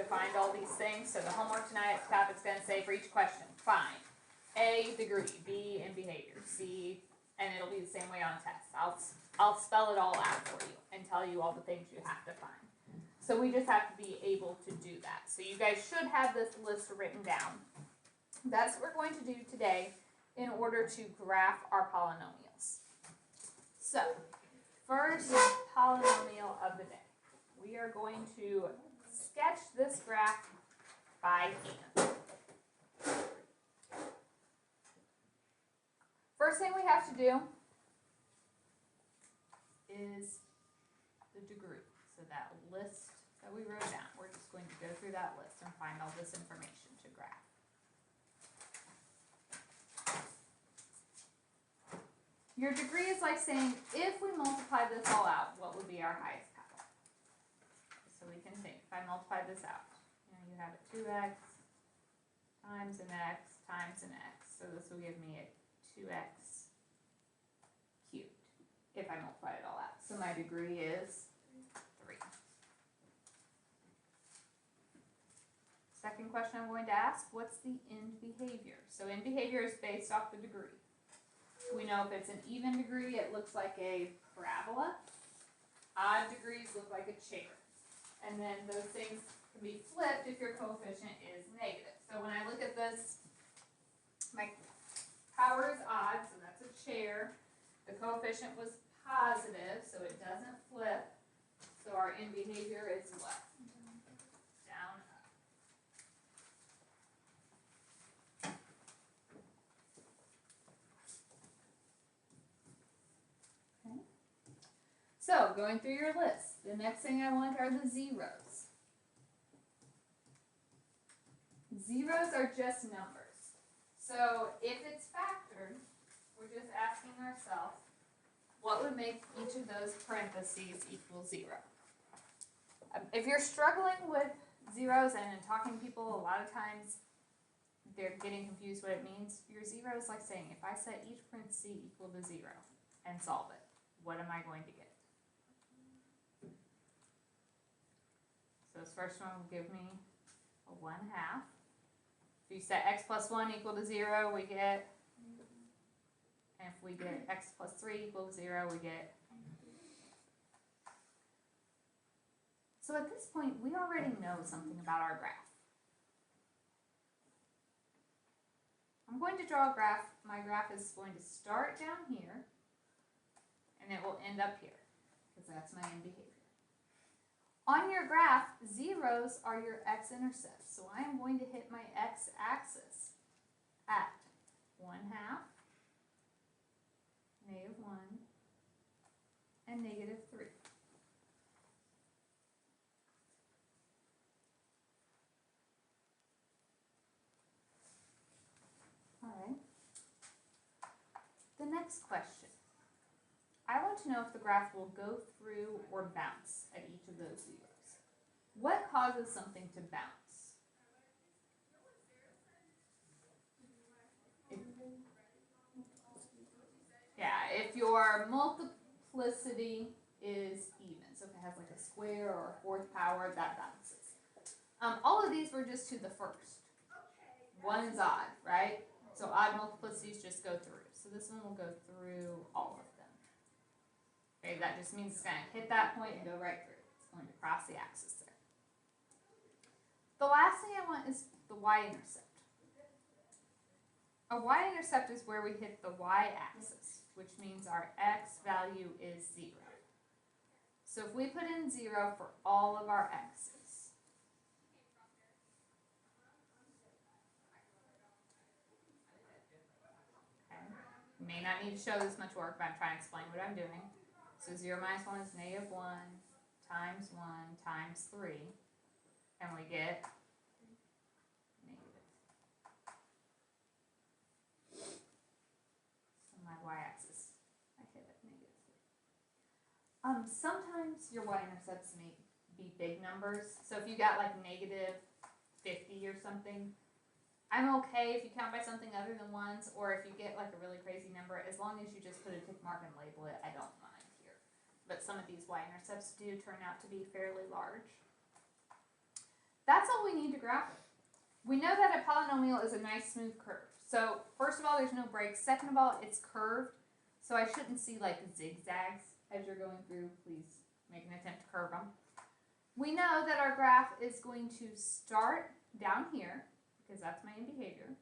find all these things. So the homework tonight, it's going to say for each question, find A, degree, B, in behavior, C, and it'll be the same way on a test. I'll spell it all out for you and tell you all the things you have to find. So we just have to be able to do that. So you guys should have this list written down. That's what we're going to do today in order to graph our polynomials. So, first polynomial of the day. We are going to sketch this graph by hand. First thing we have to do is the degree. So that list that we wrote down, we're just going to go through that list and find all this information to graph. Your degree is like saying, if we multiply this all out, what would be our highest power? So we can think, if I multiply this out, you have a 2x times an x times an x. So this will give me a 2x cubed, if I multiply it all out. So my degree is 3. Second question I'm going to ask, what's the end behavior? So end behavior is based off the degree. We know if it's an even degree, it looks like a parabola. Odd degrees look like a chair. And then those things can be flipped if your coefficient is negative. So when I look at this, my power is odd, so that's a chair. The coefficient was positive, so it doesn't flip. So our end behavior is what? Down, up. Okay. So going through your list, the next thing I want are the zeros. Zeros are just numbers. So if it's factored, we're just asking ourselves, what would make each of those parentheses equal 0? If you're struggling with zeros and in talking to people, a lot of times they're getting confused what it means. Your zero is like saying, if I set each parenthesis equal to 0 and solve it, what am I going to get? So this first one will give me a 1/2. If you set x plus 1 equal to 0, we get, and if we get x plus 3 equal to 0, we get. So at this point, we already know something about our graph. I'm going to draw a graph. My graph is going to start down here, and it will end up here, because that's my end behavior. On your graph, zeros are your x-intercepts. So I am going to hit my x-axis at 1/2, -1, and -3. All right. The next question. I want to know if the graph will go through or bounce at each of those zeros. What causes something to bounce? If your multiplicity is even, so if it has like a square or a fourth power, that bounces. All of these were just to the first. 1 is odd, right? So odd multiplicities just go through. So this one will go through all of them. Okay, that just means it's going to hit that point and go right through. It's going to cross the axis there. The last thing I want is the y-intercept. A y-intercept is where we hit the y-axis, which means our x value is 0. So if we put in 0 for all of our x's, okay, you may not need to show this much work, but I'm trying to explain what I'm doing. So 0 minus 1 is -1 times 1 times 3, and we get negative. So my y-axis, I hit at -3. Sometimes your y-intercepts may be big numbers. So if you got like -50 or something, I'm okay if you count by something other than ones, or if you get like a really crazy number, as long as you just put a tick mark and label it, I don't mind here. But some of these y-intercepts do turn out to be fairly large. That's all we need to graph it. We know that a polynomial is a nice smooth curve. So first of all, there's no breaks. Second of all, it's curved. So I shouldn't see like zigzags as you're going through. Please make an attempt to curve them. We know that our graph is going to start down here, because that's my end behavior.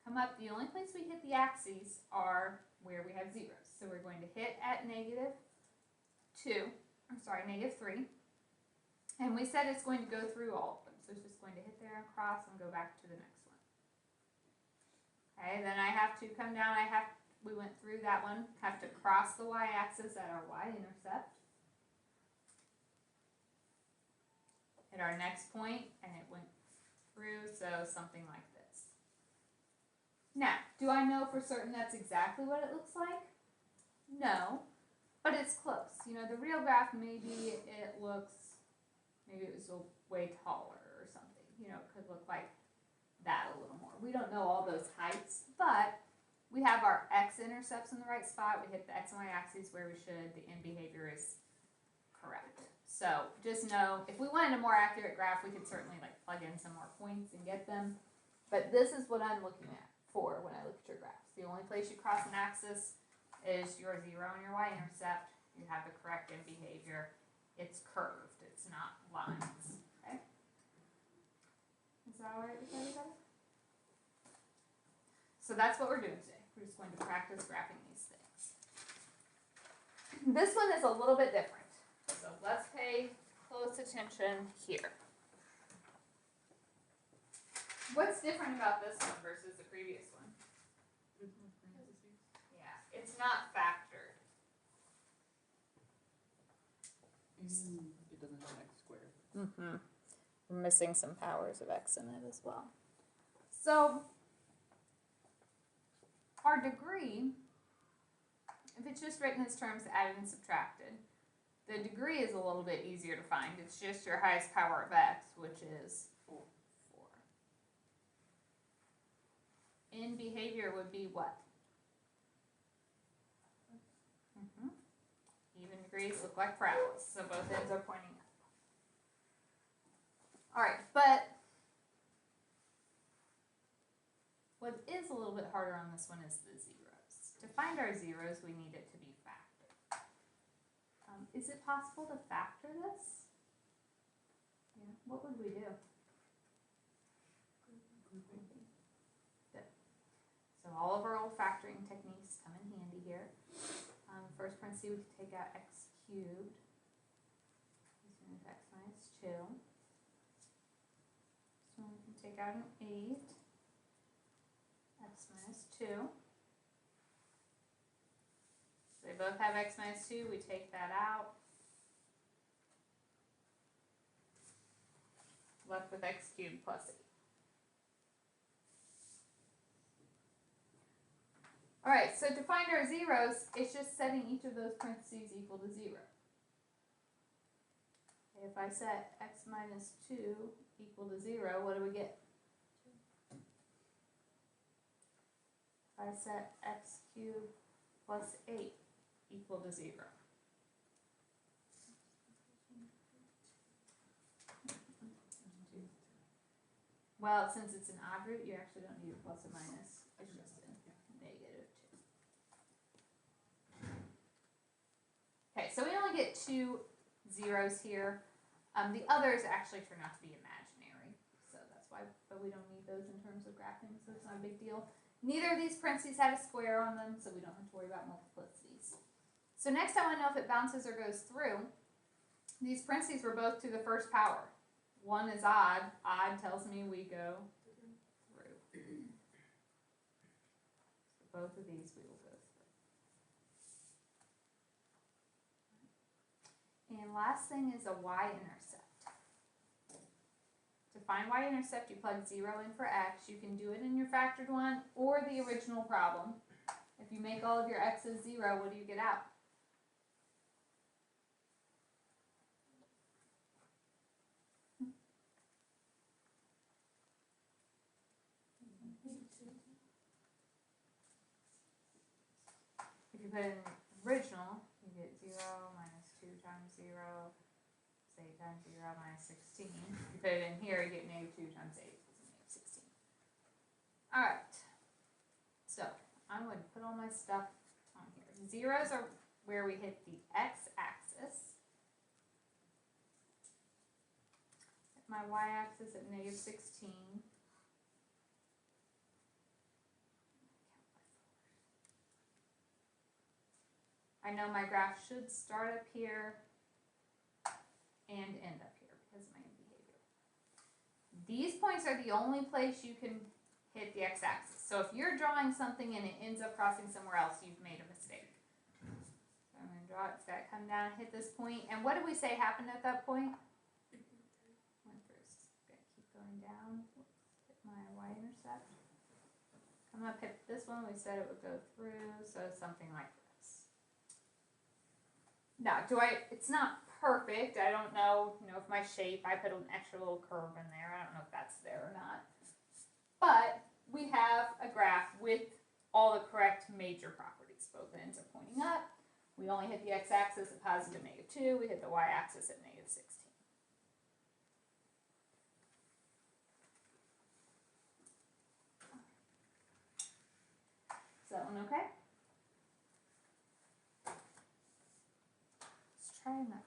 Come up, the only place we hit the axes are where we have zeros. So we're going to hit at -3. And we said it's going to go through all of them. So it's just going to hit there and cross and go back to the next one. Okay, then I have to come down, we went through that one, have to cross the y-axis at our y-intercept. Hit our next point, and it went through, so something like this. Now, do I know for certain that's exactly what it looks like? No, but it's close. You know, the real graph, maybe it was way taller or something. You know, it could look like that a little more. We don't know all those heights, but we have our x-intercepts in the right spot. We hit the x and y axes where we should. The end behavior is correct. So just know, if we wanted a more accurate graph, we could certainly like plug in some more points and get them. But this is what I'm looking at for when I look at your graphs. The only place you cross an axis is your 0 and your y-intercept. You have the correct end behavior. It's curved. It's not lines. Okay? Is that all right with everybody? So that's what we're doing today. We're just going to practice graphing these things. This one is a little bit different. So let's pay close attention here. What's different about this one versus the previous one? Yeah, it's not factored. It doesn't have x squared. We're missing some powers of x in it as well. So our degree, if it's just written as terms added and subtracted, the degree is a little bit easier to find. It's just your highest power of x, which is 4. In behavior would be what? Even degrees look like parabolas, so both ends are pointing up. Alright, but what is a little bit harder on this one is the zeros. To find our zeros, we need it to be factored. Is it possible to factor this? Yeah, what would we do? Good. So all of our old factoring techniques come in handy here. First parenthesis, we could take out x cubed. This one is x minus 2. So we can take out an 8. X minus 2. They both have x minus 2. We take that out. Left with x cubed plus 8. Alright, so to find our zeros, it's just setting each of those parentheses equal to 0. If I set x minus 2 equal to 0, what do we get? If I set x cubed plus 8 equal to 0. Well, since it's an odd root, you actually don't need a plus or minus. It's just a -2. Okay, so we only get 2 zeros here. The others actually turn out to be imaginary, so that's why, but we don't need those in terms of graphing, so it's not a big deal. Neither of these parentheses had a square on them, so we don't have to worry about multiplicities. So next I want to know if it bounces or goes through. These parentheses were both to the first power. One is odd. Odd tells me we go through. So both of these we will go through. And last thing is a y-intercept. To find y-intercept, you plug 0 in for x. You can do it in your factored one or the original problem. If you make all of your x's 0, what do you get out? If you put in original, you get 0 minus 2 times 0, 8 times 0 minus 16. You put it in here, you get negative 2 times 8 equals negative 16. Alright, so I'm going to put all my stuff on here. Zeros are where we hit the x-axis. My y-axis at negative 16. I know my graph should start up here and end up here because of my behavior. These points are the only place you can hit the x-axis. So if you're drawing something and it ends up crossing somewhere else, you've made a mistake. So I'm going to draw it, it's got to come down and hit this point. And what did we say happened at that point? Went first. Got to keep going down. Hit my y-intercept. Come up, hit this one. We said it would go through, so something like this. Now, it's not perfect. I don't know, if my shape, I put an extra little curve in there. I don't know if that's there or not. But we have a graph with all the correct major properties. Both ends are pointing up. We only hit the x-axis at positive negative 2. We hit the y-axis at negative 16. Is that one okay? Let's try another one.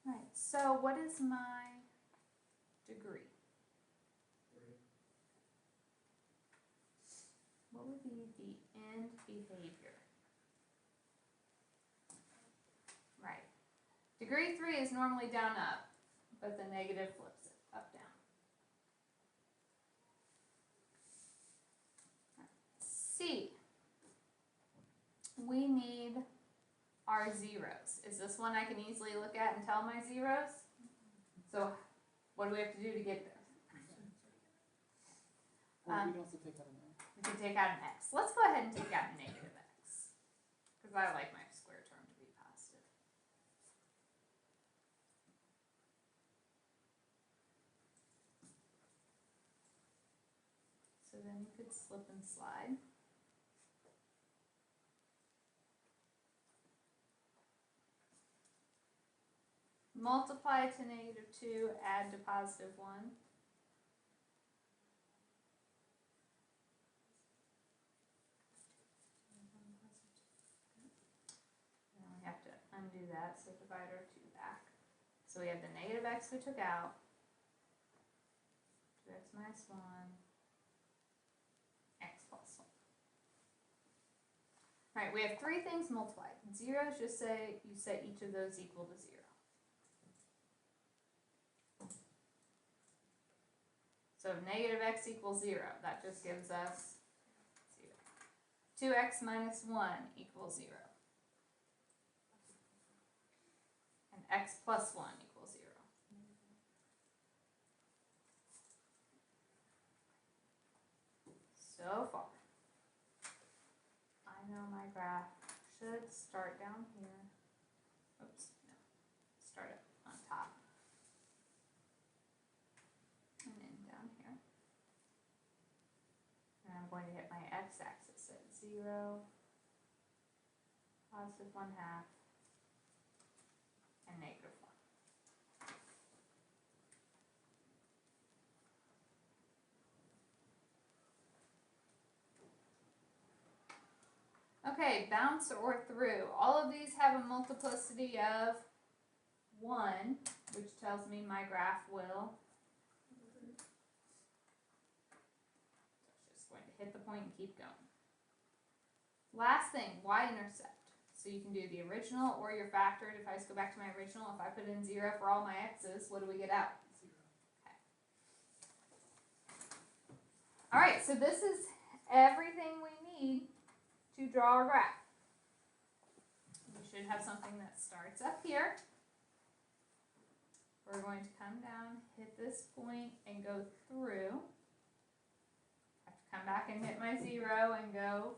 Right, so what is my degree? 3. What would be the end behavior? Right. Degree 3 is normally down up, but the negative flips it, up down. C. We need our zeros. Is this one I can easily look at and tell my zeros? So what do we have to do to get there? Well, we can also take out an x. We can take out an x. Let's go ahead and take out a negative x, because I like my square term to be positive. So then you could slip and slide. Multiply to negative 2, add to positive 1. Now we have to undo that, so divide our 2 back. So we have the negative x we took out, 2x minus 1, x plus 1. Alright, we have 3 things multiplied. Zeros just say you set each of those equal to 0. So if negative x equals 0, that just gives us 0. 2x minus 1 equals 0. And x plus 1 equals 0. So far, I know my graph should start down here. Oops, no. Start it on top. And then down here. And I'm going to hit my x-axis at 0, positive 1/2, and negative 1. Okay, bounce or through. All of these have a multiplicity of 1, which tells me my graph will. Just going to hit the point and keep going. Last thing, y-intercept. So you can do the original or your factored. If I just go back to my original, if I put in 0 for all my x's, what do we get out? 0. Okay. Alright, so this is everything we need to draw our graph. We should have something that starts up here. We're going to come down, hit this point, and go through. Have to come back and hit my 0 and go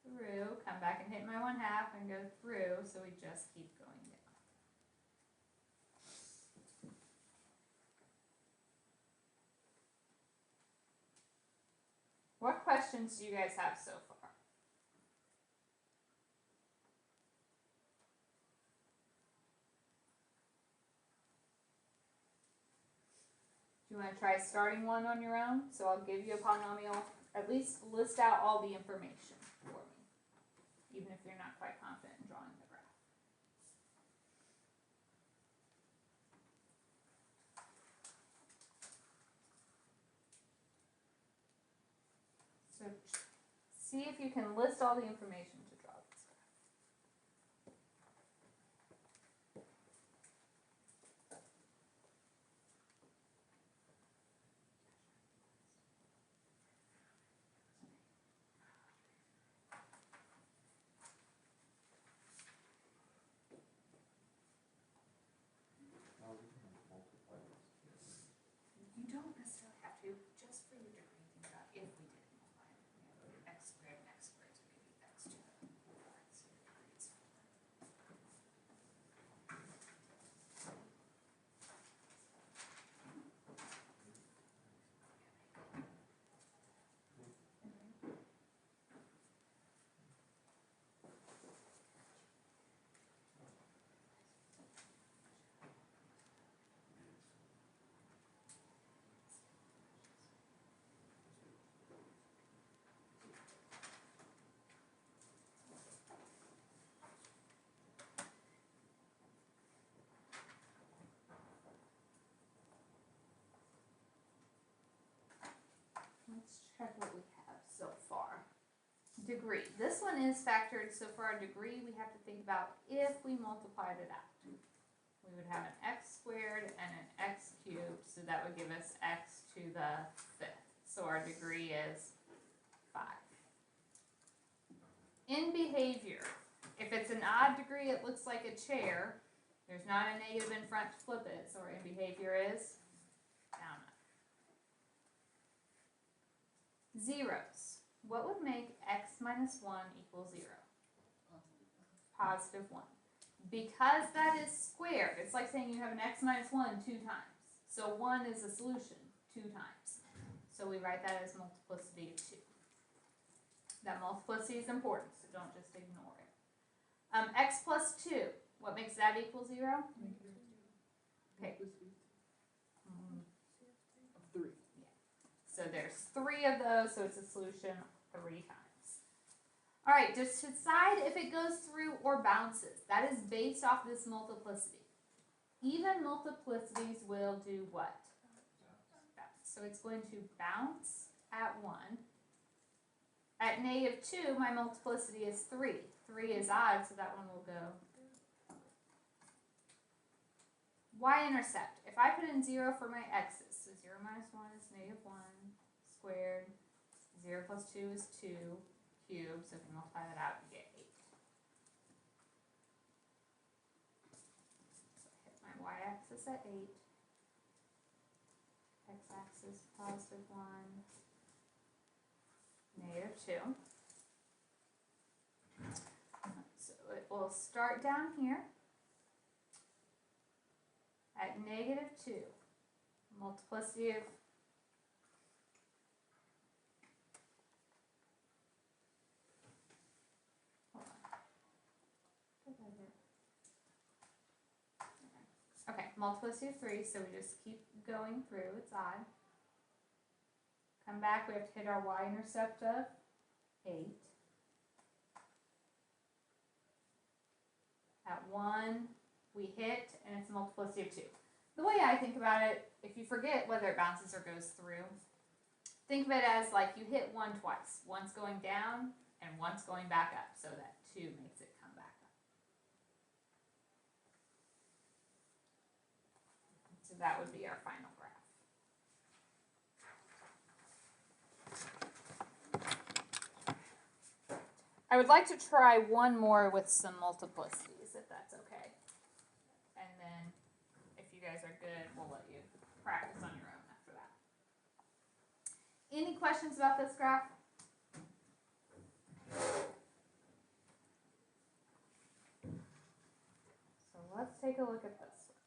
through, come back and hit my 1/2 and go through, so we just keep going down. What questions do you guys have so far? Do you want to try starting one on your own? So I'll give you a polynomial. At least list out all the information for me, even if you're not quite confident in drawing the graph. So see if you can list all the information to draw this graph. Now we can multiply this. You don't necessarily have to, just for your degree, think about if we did multiply it. X squared and x squared, so maybe x to the fourth, so your degree is 4. Let's check what we have so far. Degree. This one is factored, so for our degree, we have to think about if we multiplied it out. We would have an x squared and an x cubed, so that would give us x to the 5th. So our degree is 5. In behavior, if it's an odd degree, it looks like a chair. There's not a negative in front to flip it, so our in behavior is down up. Zeros. What would make x minus 1 equal 0? Positive 1. Because that is squared, it's like saying you have an x minus 1 2 times. So 1 is a solution 2 times. So we write that as multiplicity of 2. That multiplicity is important, so don't just ignore it. X plus 2. What makes that equal 0? Okay. Of 3. So there's 3 of those, so it's a solution 3 times. All right, just decide if it goes through or bounces. That is based off this multiplicity. Even multiplicities will do what? Bounce. So it's going to bounce at 1. At negative 2, my multiplicity is 3. 3 is odd, so that one will go. Y-intercept. If I put in 0 for my x's, so 0 minus 1 is negative 1 squared, 0 plus 2 is 2 cubed, so if you multiply that out, you get 8. So I hit my y-axis at 8, x-axis positive 1, negative 2. So it will start down here at negative 2. Multiplicity of okay, multiplicity of 3, so we just keep going through, it's odd. Come back, we have to hit our y-intercept of 8. At 1, we hit, and it's a multiplicity of 2. The way I think about it, if you forget whether it bounces or goes through, think of it as like you hit 1 twice. Once going down, and once going back up, so that 2 makes it come back up. So that would be our final graph. I would like to try one more with some multiplicities, if that's okay. And then, if you guys are good, we'll let you practice on your own after that. Any questions about this graph? let's take a look at this one.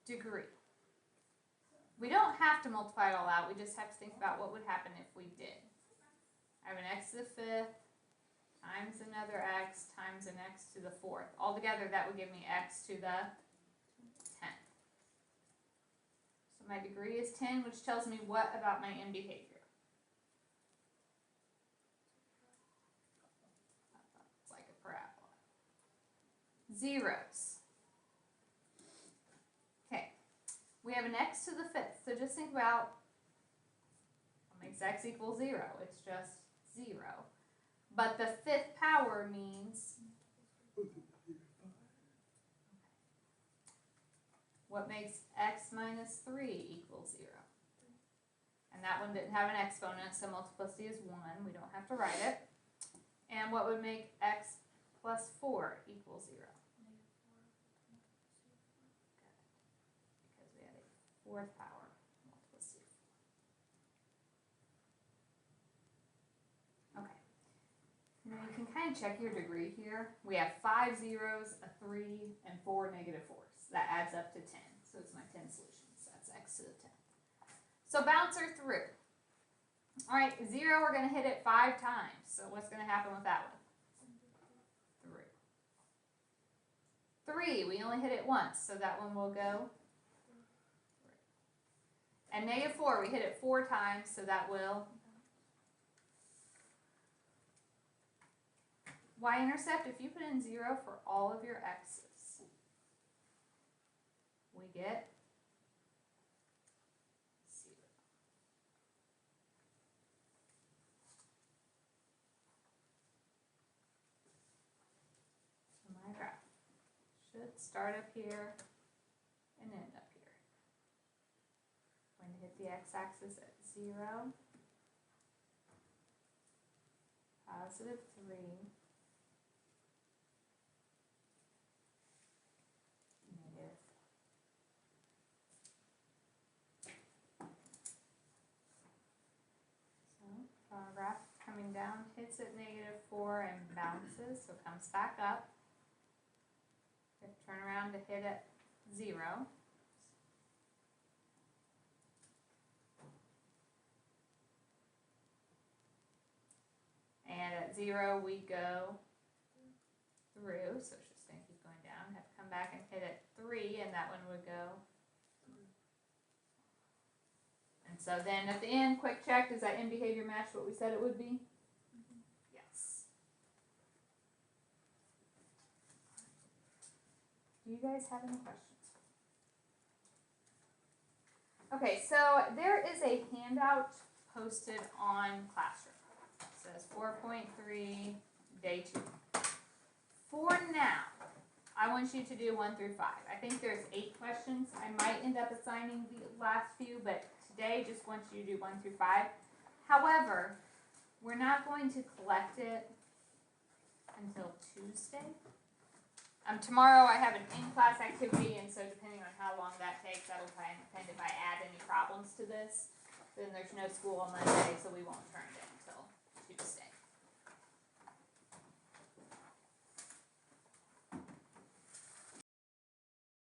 Degree. We don't have to multiply it all out, we just have to think about what would happen if we did. I have an x to the 5th times another x times an x to the 4th. Altogether that would give me x to the 10th. So my degree is 10, which tells me what about my end behavior? It's like a parabola. Zeros. Okay, we have an x to the 5th, so just think about what makes x equal 0. It's just 0. But the 5th power means what makes x minus 3 equal 0. And that one didn't have an exponent, so multiplicity is 1. We don't have to write it. And what would make x plus 4 equal 0? Because we had a 4th power multiplicity. Okay. Now you can kind of check your degree here. We have 5 zeros, a 3, and 4 negative 4s. That adds up to 10. So it's my 10 solutions. That's x to the 10th. So bouncer through. All right, 0, we're going to hit it 5 times. So what's going to happen with that one? 3. 3, we only hit it once, so that one will go 3. And negative 4, we hit it 4 times, so that will y-intercept. If you put in 0 for all of your x's, we get 0. So my graph should start up here and end up here. I'm going to hit the x-axis at 0, positive 3, negative. So our graph coming down, hits at negative 4 and bounces, so comes back up. Turn around to hit at 0. And at 0 we go through, so it's just going to keep going down. Have to come back and hit at 3, and that one would go. And so then at the end, quick check, does that end behavior match what we said it would be? Yes. Do you guys have any questions? Okay, so there is a handout posted on Classroom. It says 4.3, day 2. For now, I want you to do 1 through 5. I think there's 8 questions. I might end up assigning the last few, but today just want you to do 1 through 5. However, we're not going to collect it until Tuesday. Tomorrow I have an in-class activity, and so depending on how long that takes, that'll kind of depend if I add any problems to this. Then there's no school on Monday, so we won't turn it in until Tuesday.